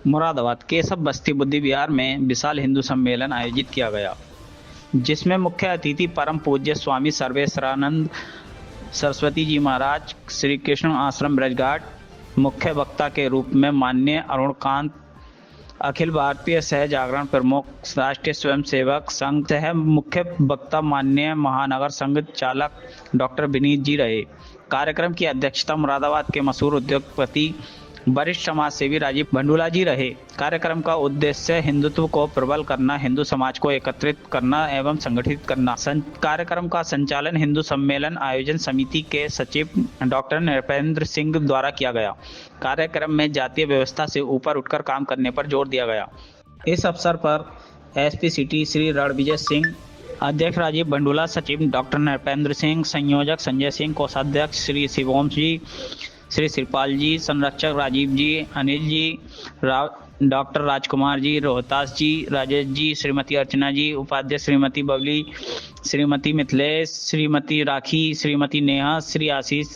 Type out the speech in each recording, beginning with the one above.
मुरादाबाद केशव बस्ती बुद्धि विहार में विशाल हिंदू सम्मेलन आयोजित किया गया, जिसमें मुख्य अतिथि परम पूज्य स्वामी सर्वेश्वरानंद सरस्वती जी महाराज, श्री कृष्ण आश्रम ब्रजघाट, मुख्य वक्ता के रूप में माननीय अरुणकांत, अखिल भारतीय सह जागरण प्रमुख, राष्ट्रीय स्वयंसेवक संघ सह मुख्य वक्ता माननीय महानगर संघ चालक डॉक्टर विनीत जी रहे। कार्यक्रम की अध्यक्षता मुरादाबाद के मशहूर उद्योगपति वरिष्ठ समाज सेवी राजीव भंडुला जी रहे। कार्यक्रम का उद्देश्य हिंदुत्व को प्रबल करना, हिंदू समाज को एकत्रित करना एवं संगठित करना। कार्यक्रम का संचालन हिंदू सम्मेलन आयोजन समिति के सचिव डॉक्टर नृपेंद्र सिंह द्वारा किया गया। कार्यक्रम में जातीय व्यवस्था से ऊपर उठकर काम करने पर जोर दिया गया। इस अवसर पर एसपी सिटी श्री रणविजय सिंह, अध्यक्ष राजीव भंडुला, सचिव डॉक्टर नृपेंद्र सिंह, संयोजक संजय सिंह, कोषाध्यक्ष श्री शिवोम जी, श्री शिवपाल जी, संरक्षक राजीव जी, अनिल जी, डॉक्टर राजकुमार जी, रोहतास जी, राजेश जी, श्रीमती अर्चना जी, उपाध्यक्ष श्रीमती बबली, श्रीमती मिथिलेश, श्रीमती राखी, श्रीमती नेहा, श्री आशीष,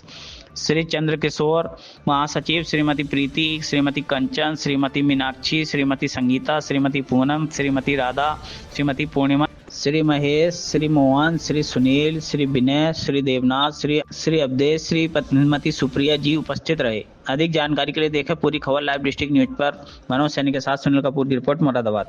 श्री चंद्र किशोर, महासचिव श्रीमती प्रीति, श्रीमती कंचन, श्रीमती मीनाक्षी, श्रीमती संगीता, श्रीमती पूनम, श्रीमती राधा, श्रीमती पूर्णिमा, श्री महेश, श्री मोहन, श्री सुनील, श्री विनय, श्री देवनाथ, श्री अवधेश, श्री पद्मती सुप्रिया जी उपस्थित रहे। अधिक जानकारी के लिए देखें पूरी खबर लाइव डिस्ट्रिक्ट न्यूज पर। मनोज सैनी के साथ सुनील कपूर की रिपोर्ट, मुरादाबाद।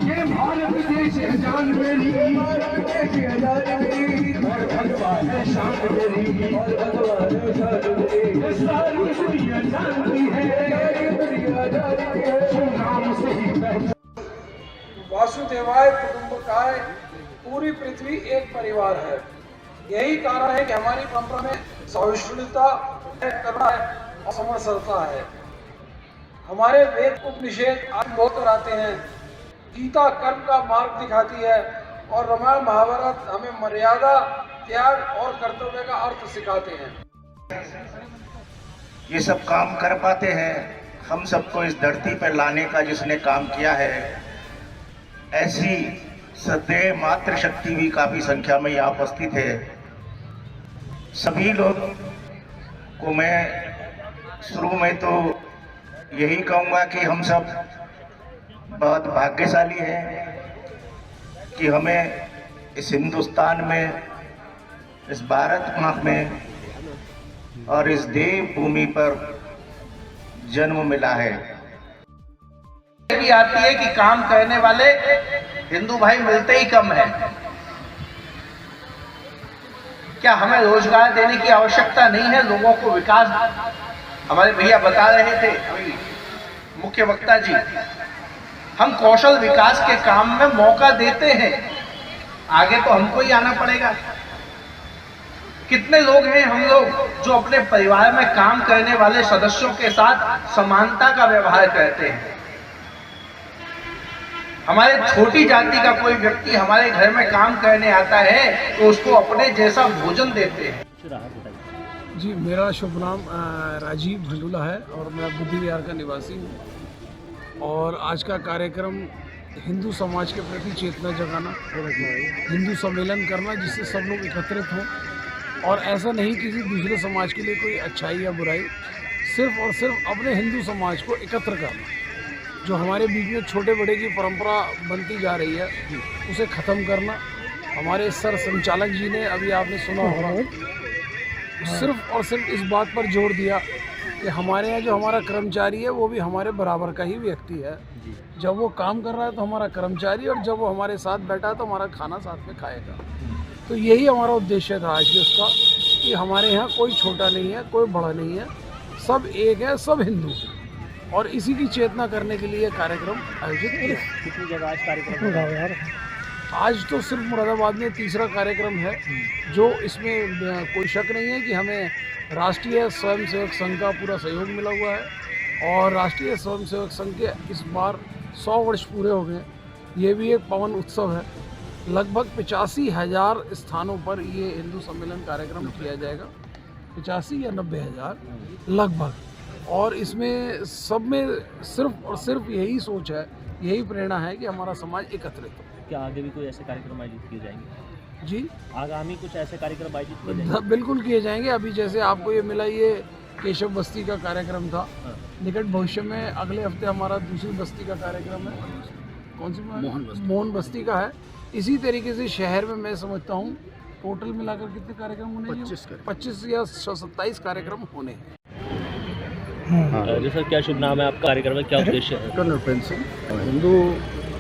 ये भारत देश है जान मेरी, और भगवान है शान मेरी, सारी दुनिया जानती है, नाम से ही वासुदेवाय कुटुंबकाय, पूरी पृथ्वी एक परिवार है। यही कारण है कि हमारी परंपरा में सहिष्णुता करना है और समरसता है। हमारे वेद उपनिषद आज बहुत आते हैं, गीता कर्म का मार्ग दिखाती है और रामायण महाभारत हमें मर्यादा, त्याग और कर्तव्य का अर्थ सिखाते हैं। ये सब काम कर पाते हैं हम सबको इस धरती पर लाने का जिसने काम किया है। ऐसी सदैव मातृ शक्ति भी काफी संख्या में यहाँ उपस्थित है। सभी लोग को मैं शुरू में तो यही कहूँगा कि हम सब बहुत भाग्यशाली हैं कि हमें इस हिंदुस्तान में, इस भारत माँ में और इस देव भूमि पर जन्म मिला है। भी आती है कि काम करने वाले हिंदू भाई मिलते ही कम है। क्या हमें रोजगार देने की आवश्यकता नहीं है? लोगों को विकास, हमारे भैया बता रहे थे अभी मुख्य वक्ता जी, हम कौशल विकास के काम में मौका देते हैं, आगे तो हमको ही आना पड़ेगा। कितने लोग हैं हम लोग जो अपने परिवार में काम करने वाले सदस्यों के साथ समानता का व्यवहार करते हैं। हमारे छोटी जाति का कोई व्यक्ति हमारे घर में काम करने आता है तो उसको अपने जैसा भोजन देते हैं। जी, मेरा शुभ नाम राजीव भंडुला है और मैं बुद्धि विहार का निवासी हूँ। और आज का कार्यक्रम हिंदू समाज के प्रति चेतना जगाना, हिंदू सम्मेलन करना जिससे सब लोग एकत्रित हों, और ऐसा नहीं किसी दूसरे समाज के लिए कोई अच्छाई या बुराई, सिर्फ और सिर्फ अपने हिंदू समाज को एकत्र करना। जो हमारे बीच में छोटे बड़े की परंपरा बनती जा रही है उसे ख़त्म करना। हमारे सर संचालक जी ने, अभी आपने सुना होगा, सिर्फ और सिर्फ इस बात पर जोर दिया कि हमारे यहाँ जो हमारा कर्मचारी है वो भी हमारे बराबर का ही व्यक्ति है। जब वो काम कर रहा है तो हमारा कर्मचारी, और जब वो हमारे साथ बैठा है तो हमारा खाना साथ में खाएगा। तो यही हमारा उद्देश्य था आज के उसका, कि हमारे यहाँ कोई छोटा नहीं है, कोई बड़ा नहीं है, सब एक है, सब हिंदू हैं। और इसी की चेतना करने के लिए कार्यक्रम आयोजित किया। कितनी जगह आज कार्यक्रम हो रहा है? आज तो सिर्फ मुरादाबाद में तीसरा कार्यक्रम है, जो इसमें कोई शक नहीं है कि हमें राष्ट्रीय स्वयंसेवक संघ का पूरा सहयोग मिला हुआ है और राष्ट्रीय स्वयंसेवक संघ के इस बार 100 वर्ष पूरे हो गए। ये भी एक पवन उत्सव है। लगभग 85,000 स्थानों पर ये हिंदू सम्मेलन कार्यक्रम किया जाएगा, 85 या 90,000 लगभग। और इसमें सब में सिर्फ और सिर्फ यही सोच है, यही प्रेरणा है कि हमारा समाज एकत्रित हो। क्या आगे भी कोई ऐसे कार्यक्रम आयोजित किए जाएंगे? जी, आगामी कुछ ऐसे कार्यक्रम आयोजित किए जाएंगे? बिल्कुल किए जाएंगे। अभी जैसे आपको ये मिला, ये केशव बस्ती का कार्यक्रम था। निकट भविष्य में अगले हफ्ते हमारा दूसरी बस्ती का कार्यक्रम है। कौन सी? मोहन बस्ती का है। इसी तरीके से शहर में मैं समझता हूँ टोटल मिलाकर कितने कार्यक्रम होने हैं? 25 या 27 कार्यक्रम होने हैं। जी सर, क्या शुभ नाम है आपका? कार्यक्रम में क्या उद्देश्य है? कर्नल प्रेम सिंह, हिंदू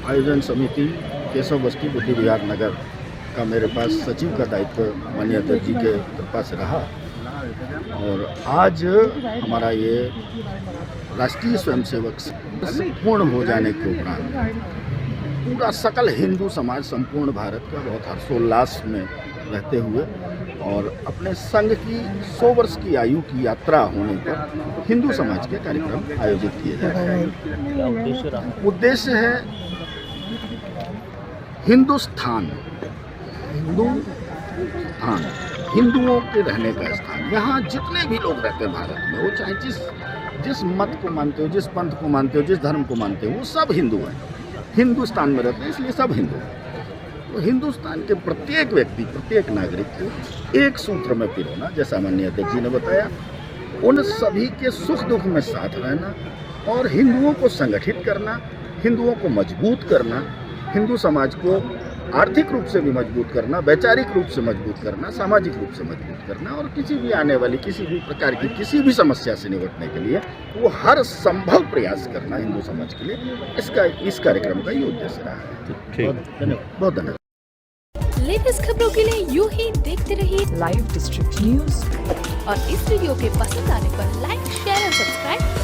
आयोजन समिति केशव बस्ती बुद्धि विहार नगर का मेरे पास सचिव का दायित्व माननीय अध्यक्ष जी के कृपा से रहा। और आज हमारा ये राष्ट्रीय स्वयंसेवक पूर्ण हो जाने के उपरांत पूरा सकल हिंदू समाज संपूर्ण भारत का बहुत हर्षोल्लास में रहते हुए और अपने संघ की 100 वर्ष की आयु की यात्रा होने पर हिंदू समाज के कार्यक्रम आयोजित किए जा रहे हैं। क्या उद्देश्य रहा? उद्देश्य है हिंदुस्तान, हिंदुओं के रहने का स्थान। यहाँ जितने भी लोग रहते हैं भारत में, वो चाहे जिस मत को मानते हो, जिस पंथ को मानते हो, जिस धर्म को मानते हो, वो सब हिंदू हैं। हिंदुस्तान में रहते हैं, इसलिए सब हिंदू हैं। तो हिंदुस्तान के प्रत्येक व्यक्ति, प्रत्येक नागरिक को एक सूत्र में पिरोना, जैसा माननीय अध्यक्ष जी ने बताया, उन सभी के सुख दुख में साथ रहना और हिंदुओं को संगठित करना, हिंदुओं को मजबूत करना, हिंदू समाज को आर्थिक रूप से भी मजबूत करना, वैचारिक रूप से मजबूत करना, सामाजिक रूप से मजबूत करना और किसी भी आने वाली किसी भी प्रकार की किसी भी समस्या से निपटने के लिए वो हर संभव प्रयास करना हिंदू समाज के लिए, इस कार्यक्रम का ये उद्देश्य रहा है। बहुत धन्यवाद। लेटेस्ट खबरों के लिए यूं ही देखते रहिए लाइव डिस्ट्रिक्ट न्यूज और इस वीडियो के पसंद आने पर लाइक, शेयर और सब्सक्राइब